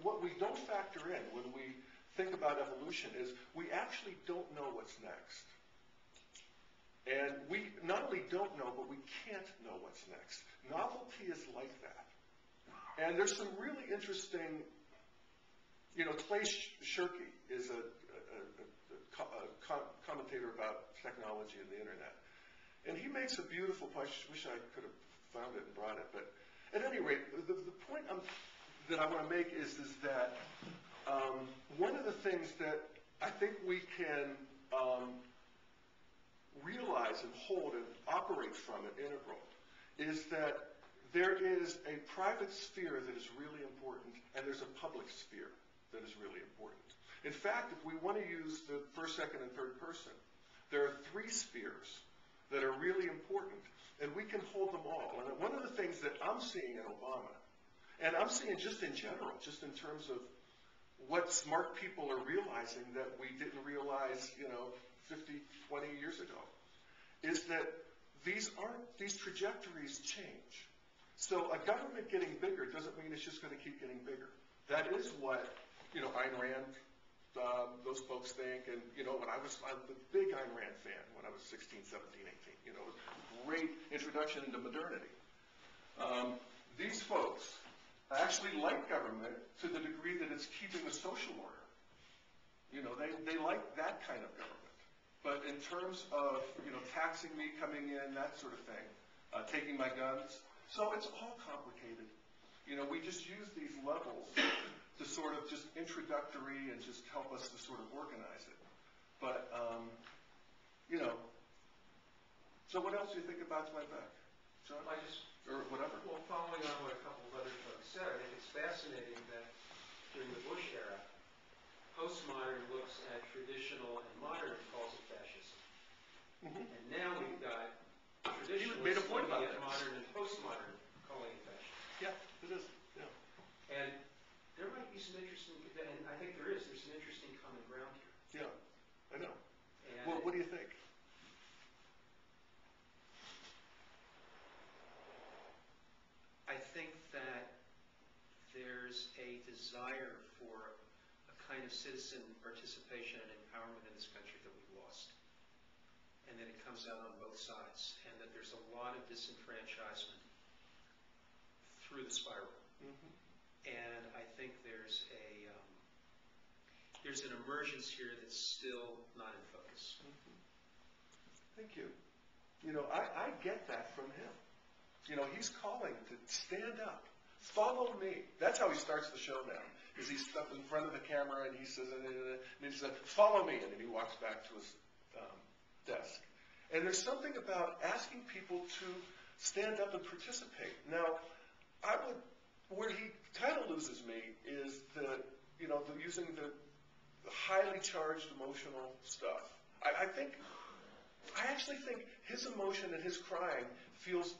what we don't factor in when we think about evolution is we actually don't know what's next. And we not only don't know, but we can't know what's next. Novelty is like that. And there's some really interesting, Clay Shirky is a commentator about technology and the internet. And he makes a beautiful point. I wish I could have found it and brought it. But at any rate, the point that I want to make is that one of the things that I think we can realize and hold and operate from it integral is that there is a private sphere that is really important, and there's a public sphere that is really important. In fact, if we want to use the first, second, and third person, there are three spheres that are really important, and we can hold them all. And one of the things that I'm seeing in Obama, and I'm seeing just in general, just in terms of what smart people are realizing that we didn't realize, 50, 20 years ago, is that these trajectories change. So a government getting bigger doesn't mean it's just going to keep getting bigger. That is what, Ayn Rand, those folks think. And, when I was a big Ayn Rand fan when I was 16, 17, 18. It was a great introduction into modernity. These folks actually like government to the degree that it's keeping the social order. They like that kind of government. But in terms of, taxing me, coming in, that sort of thing, taking my guns, so it's all complicated. We just use these levels to sort of just introductory and just help us to sort of organize it. But, so what else do you think about Glen Beck? John? Or whatever. Well, following on what a couple of other folks said, I think it's fascinating that during the Bush era, postmodern looks at traditional and modern and calls it fascism. Mm-hmm. And now we've got traditionalists looking at modern and postmodern calling it fascism. Yeah, it is. Yeah. And there might be some interesting, and I think there's some interesting common ground here. Yeah, I know. And well, what do you think? I think that there's a desire for a kind of citizen participation and empowerment in this country that we've lost. And that it comes out on both sides. And that there's a lot of disenfranchisement through the spiral. Mm-hmm. And I think there's an emergence here that's still not in focus. Mm-hmm. Thank you. I get that from him. He's calling to stand up. Follow me. That's how he starts the show now. Is he's up in front of the camera and he says, follow me. And then he walks back to his desk. And there's something about asking people to stand up and participate. Now, where he kind of loses me is using the highly charged emotional stuff. I actually think his emotion and his crying feels